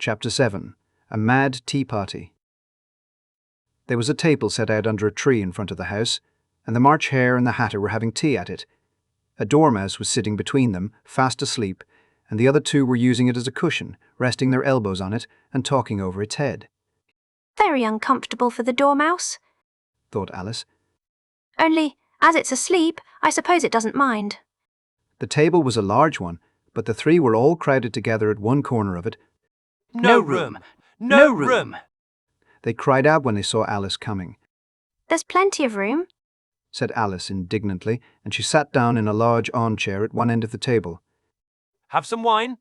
Chapter 7. A Mad Tea Party. There was a table set out under a tree in front of the house, and the March Hare and the Hatter were having tea at it. A dormouse was sitting between them, fast asleep, and the other two were using it as a cushion, resting their elbows on it and talking over its head. Very uncomfortable for the dormouse, thought Alice. Only, as it's asleep, I suppose it doesn't mind. The table was a large one, but the three were all crowded together at one corner of it. No room! No room! They cried out when they saw Alice coming. There's plenty of room, said Alice indignantly, and she sat down in a large armchair at one end of the table. Have some wine?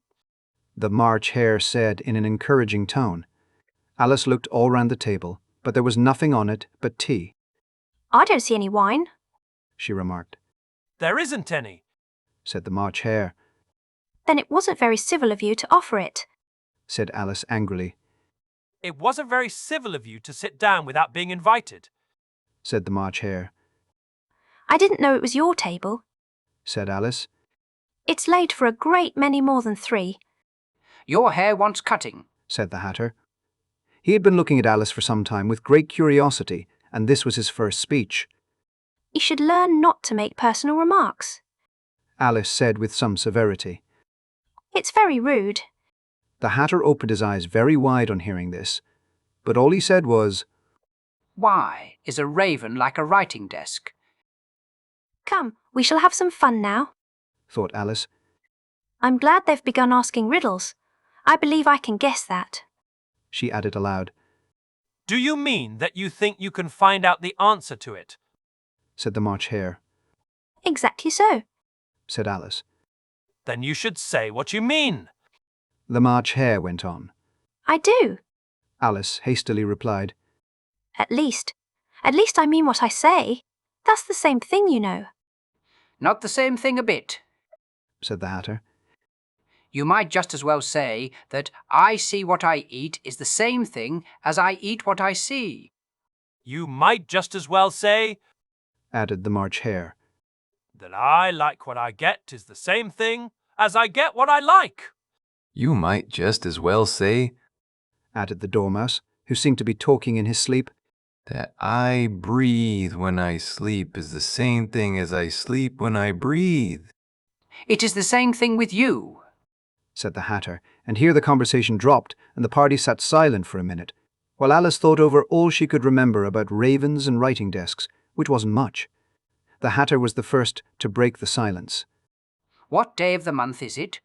The March Hare said in an encouraging tone. Alice looked all round the table, but there was nothing on it but tea. I don't see any wine, she remarked. There isn't any, said the March Hare. Then it wasn't very civil of you to offer it, said Alice angrily. It wasn't very civil of you to sit down without being invited, said the March Hare. I didn't know it was your table, said Alice. It's laid for a great many more than 3. Your hair wants cutting, said the Hatter. He had been looking at Alice for some time with great curiosity, and this was his first speech. You should learn not to make personal remarks, Alice said with some severity. It's very rude. The Hatter opened his eyes very wide on hearing this, but all he said was, Why is a raven like a writing desk? Come, we shall have some fun now, thought Alice. I'm glad they've begun asking riddles. I believe I can guess that, she added aloud. Do you mean that you think you can find out the answer to it? said the March Hare. Exactly so, said Alice. Then you should say what you mean. The March Hare went on. I do. Alice hastily replied. At least I mean what I say. That's the same thing, you know. Not the same thing a bit, said the Hatter. You might just as well say that I see what I eat is the same thing as I eat what I see. You might just as well say, added the March Hare, that I like what I get is the same thing as I get what I like. You might just as well say, added the Dormouse, who seemed to be talking in his sleep, that I breathe when I sleep is the same thing as I sleep when I breathe. It is the same thing with you, said the Hatter, and here the conversation dropped and the party sat silent for a minute, while Alice thought over all she could remember about ravens and writing desks, which wasn't much. The Hatter was the first to break the silence. What day of the month is it?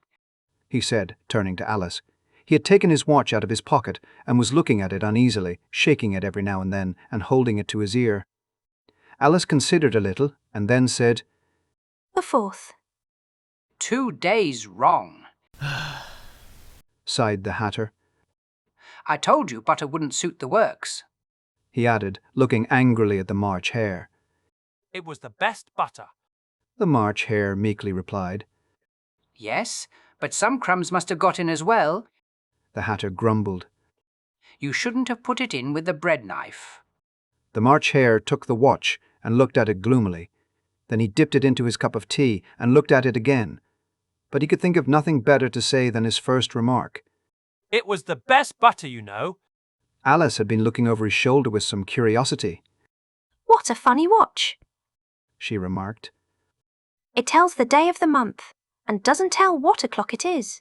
He said, turning to Alice. He had taken his watch out of his pocket and was looking at it uneasily, shaking it every now and then and holding it to his ear. Alice considered a little and then said, The 4th. 2 days wrong, sighed the Hatter. I told you butter wouldn't suit the works, he added, looking angrily at the March Hare. It was the best butter, the March Hare meekly replied. Yes, but some crumbs must have got in as well, the Hatter grumbled. You shouldn't have put it in with the bread knife. The March Hare took the watch and looked at it gloomily. Then he dipped it into his cup of tea and looked at it again. But he could think of nothing better to say than his first remark. It was the best butter, you know. Alice had been looking over his shoulder with some curiosity. What a funny watch, she remarked. It tells the day of the month and doesn't tell what o'clock it is.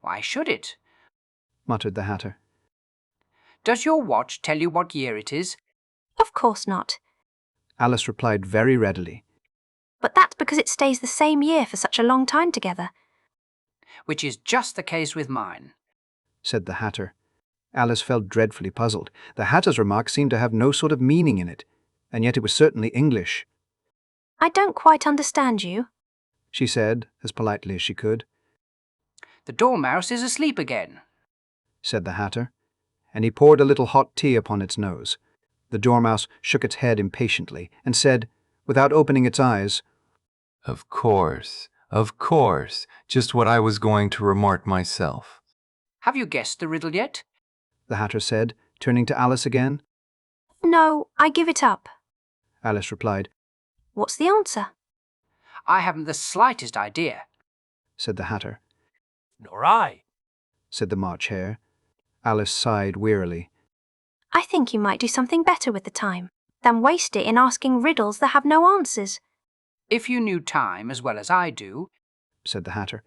Why should it? Muttered the Hatter. Does your watch tell you what year it is? Of course not. Alice replied very readily. But that's because it stays the same year for such a long time together. Which is just the case with mine, said the Hatter. Alice felt dreadfully puzzled. The Hatter's remark seemed to have no sort of meaning in it, and yet it was certainly English. I don't quite understand you, she said, as politely as she could. The dormouse is asleep again, said the Hatter, and he poured a little hot tea upon its nose. The Dormouse shook its head impatiently and said, without opening its eyes, Of course, just what I was going to remark myself. Have you guessed the riddle yet? the Hatter said, turning to Alice again. No, I give it up, Alice replied. What's the answer? I haven't the slightest idea, said the Hatter. Nor I, said the March Hare. Alice sighed wearily. I think you might do something better with the time than waste it in asking riddles that have no answers. If you knew time as well as I do, Said the Hatter.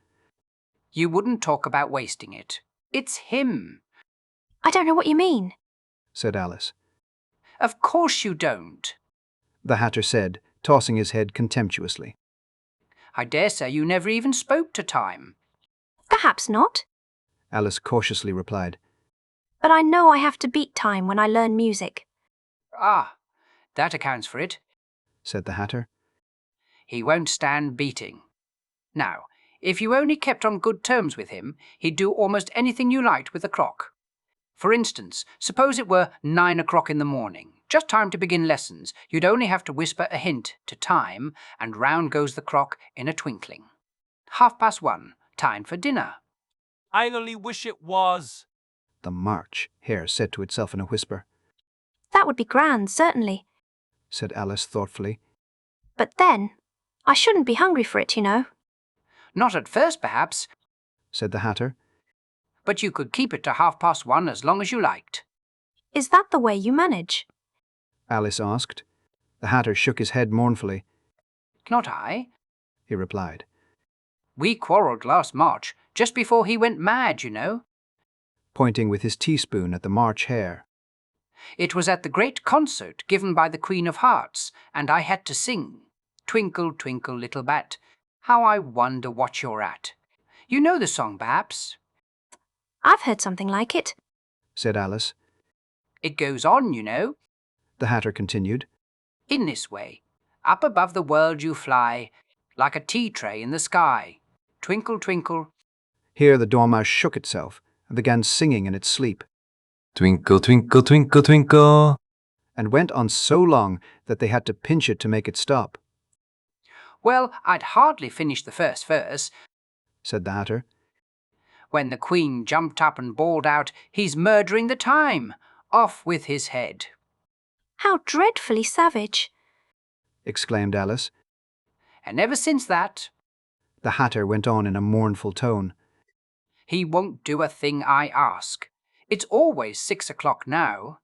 you wouldn't talk about wasting it. It's him. I don't know what you mean. Said Alice. Of course you don't. The Hatter said, tossing his head contemptuously. I dare say you never even spoke to time. Perhaps not. Alice cautiously replied. But I know I have to beat time when I learn music. Ah, that accounts for it. Said the Hatter. He won't stand beating. Now, if you only kept on good terms with him, he'd do almost anything you liked with the clock. For instance, suppose it were 9 o'clock in the morning, just time to begin lessons. You'd only have to whisper a hint to time, and round goes the clock in a twinkling. 1:30, time for dinner. I only wish it was. The March Hare said to itself in a whisper. That would be grand, certainly. Said Alice thoughtfully. But then, I shouldn't be hungry for it, you know. Not at first, perhaps, Said the Hatter. but you could keep it to 1:30 as long as you liked. Is that the way you manage? Alice asked. The Hatter shook his head mournfully. Not I. He replied. We quarrelled last March, just before he went mad, you know. Pointing with his teaspoon at the March Hare. It was at the great concert given by the Queen of Hearts, and I had to sing, Twinkle, twinkle, little bat, how I wonder what you're at. You know the song, perhaps? I've heard something like it. Said Alice. It goes on, you know, The Hatter continued. in this way. Up above the world you fly, like a tea tray in the sky. Twinkle, twinkle. Here the Dormouse shook itself and began singing in its sleep, Twinkle, twinkle, twinkle, twinkle. and went on so long that they had to pinch it to make it stop. Well, I'd hardly finished the first verse Said the Hatter. when the Queen jumped up and bawled out, "He's murdering the time! Off with his head!" How dreadfully savage. Exclaimed Alice. And ever since that, The Hatter went on in a mournful tone. he won't do a thing I ask. It's always 6 o'clock now.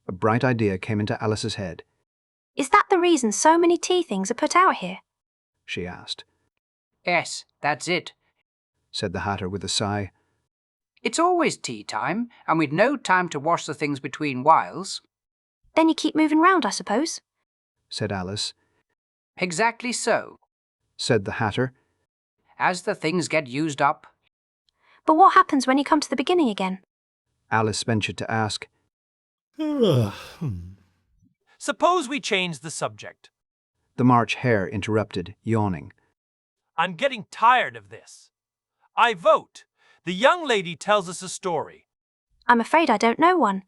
A bright idea came into Alice's head. Is that the reason so many tea things are put out here? She asked. Yes, that's it. Said the Hatter with a sigh. It's always tea time, and we'd no time to wash the things between whiles. Then you keep moving round, I suppose. Said Alice. Exactly so. Said the Hatter. As the things get used up, But what happens when you come to the beginning again? Alice ventured to ask. Suppose we change the subject. The March Hare interrupted, yawning. I'm getting tired of this. I vote. The young lady tells us a story. I'm afraid I don't know one.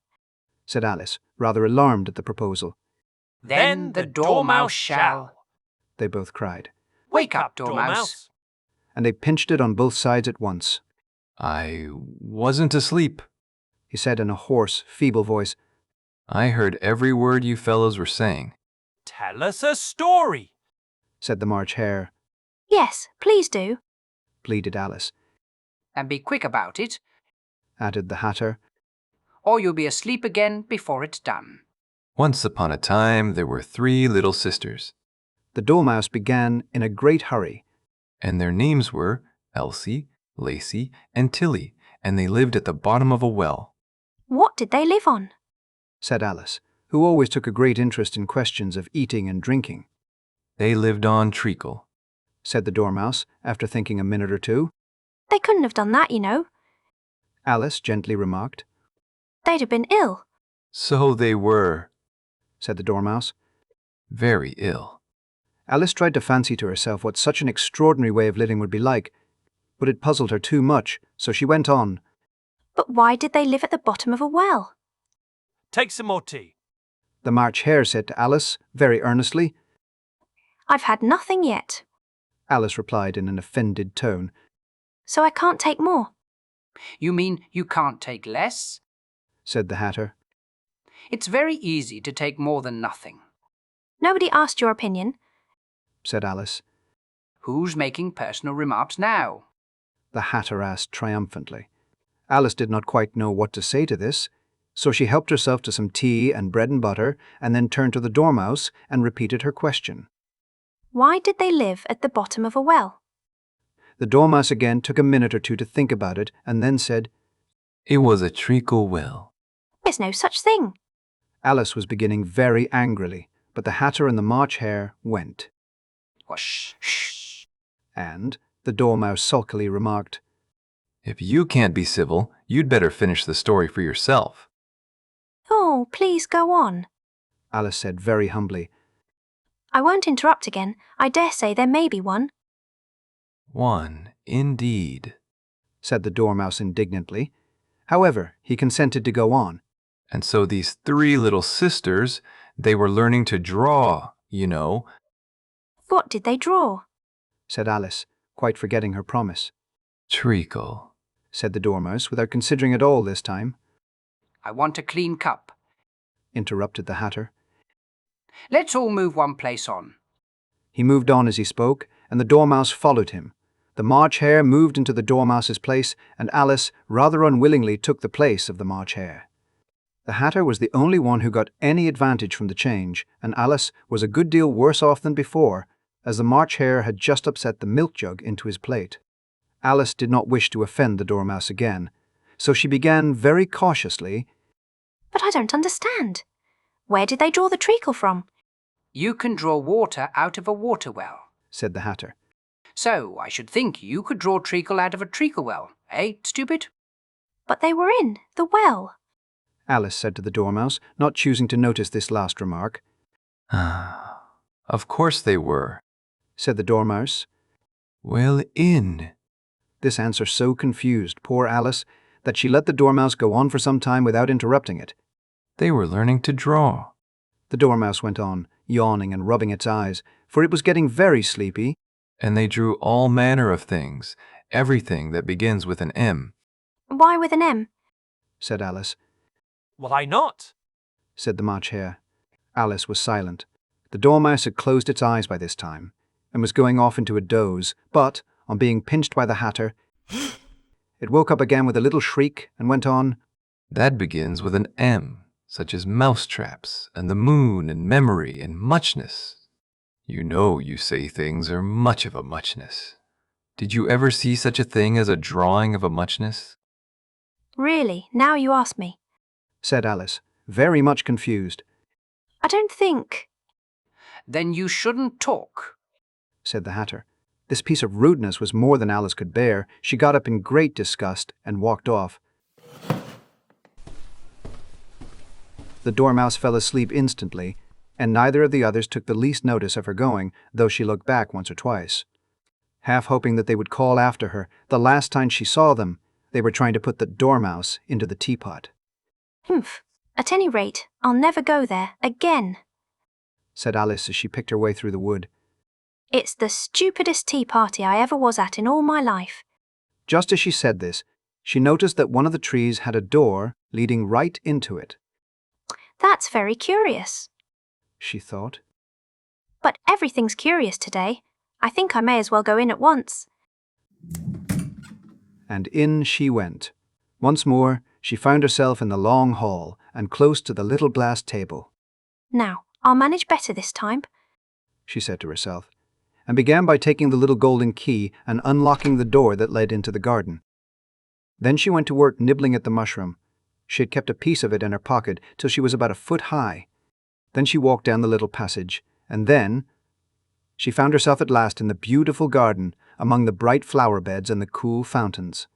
Said Alice, rather alarmed at the proposal. then the Dormouse shall. They both cried, Wake up, Dormouse. and they pinched it on both sides at once. I wasn't asleep. He said in a hoarse, feeble voice. I heard every word you fellows were saying. Tell us a story. Said the March Hare. Yes, please do. Pleaded Alice. And be quick about it, Added the Hatter. or you'll be asleep again before it's done. Once upon a time, there were 3 little sisters, The Dormouse began in a great hurry. and their names were Elsie, Lacey, and Tilly, and they lived at the bottom of a well. What did they live on? Said Alice, who always took a great interest in questions of eating and drinking. They lived on treacle. Said the Dormouse, after thinking a minute or two. They couldn't have done that, you know. Alice gently remarked. They'd have been ill. So they were. Said the Dormouse. Very ill. Alice tried to fancy to herself what such an extraordinary way of living would be like, but it puzzled her too much, so she went on. But why did they live at the bottom of a well? Take some more tea. The March Hare said to Alice, very earnestly. I've had nothing yet, Alice replied in an offended tone. so I can't take more. You mean you can't take less? Said the Hatter. It's very easy to take more than nothing. Nobody asked your opinion. Said Alice. Who's making personal remarks now? The Hatter asked triumphantly. Alice did not quite know what to say to this, so she helped herself to some tea and bread and butter and then turned to the Dormouse and repeated her question. Why did they live at the bottom of a well? The Dormouse again took a minute or two to think about it and then said, It was a treacle well. There's no such thing. Alice was beginning very angrily, but the Hatter and the March Hare went. Whoosh, shh. And the Dormouse sulkily remarked, If you can't be civil, you'd better finish the story for yourself. Oh, please go on. Alice said very humbly. I won't interrupt again. I dare say there may be one. One, indeed. Said the Dormouse indignantly. However, he consented to go on. And so these three little sisters, they were learning to draw, you know. What did they draw? Said Alice, quite forgetting her promise. Treacle. Said the Dormouse, without considering it all this time. I want a clean cup. Interrupted the Hatter. Let's all move one place on. He moved on as he spoke, and the Dormouse followed him. The March Hare moved into the Dormouse's place, and Alice rather unwillingly took the place of the March Hare. The Hatter was the only one who got any advantage from the change, and Alice was a good deal worse off than before, as the March Hare had just upset the milk jug into his plate. Alice did not wish to offend the Dormouse again, so she began very cautiously. But I don't understand. Where did they draw the treacle from? You can draw water out of a water well. Said the Hatter. So I should think you could draw treacle out of a treacle well, eh, stupid? But they were in the well. Alice said to the Dormouse, not choosing to notice this last remark. Of course they were. Said the Dormouse. Well, in. This answer so confused poor Alice that she let the Dormouse go on for some time without interrupting it. They were learning to draw. The Dormouse went on, yawning and rubbing its eyes, for it was getting very sleepy. And they drew all manner of things, everything that begins with an M. Why with an M? Said Alice. Why not? Said the March Hare. Alice was silent. The Dormouse had closed its eyes by this time, and was going off into a doze, but, on being pinched by the Hatter, it woke up again with a little shriek and went on. That begins with an M, such as mousetraps, and the moon, and memory, and muchness. You know you say things are much of a muchness. Did you ever see such a thing as a drawing of a muchness? Really, now you ask me. Said Alice, very much confused. I don't think. Then you shouldn't talk. Said the Hatter. This piece of rudeness was more than Alice could bear. She got up in great disgust and walked off. The Dormouse fell asleep instantly, and neither of the others took the least notice of her going, though she looked back once or twice. Half hoping that they would call after her, the last time she saw them, they were trying to put the Dormouse into the teapot. Humph. At any rate, I'll never go there again, said Alice as she picked her way through the wood. It's the stupidest tea party I ever was at in all my life. Just as she said this, she noticed that one of the trees had a door leading right into it. That's very curious, she thought. But everything's curious today. I think I may as well go in at once. And in she went. Once more, she found herself in the long hall and close to the little glass table. Now, I'll manage better this time, she said to herself, and began by taking the little golden key and unlocking the door that led into the garden. Then she went to work nibbling at the mushroom. She had kept a piece of it in her pocket till she was about a foot high. Then she walked down the little passage, and then she found herself at last in the beautiful garden among the bright flower beds and the cool fountains.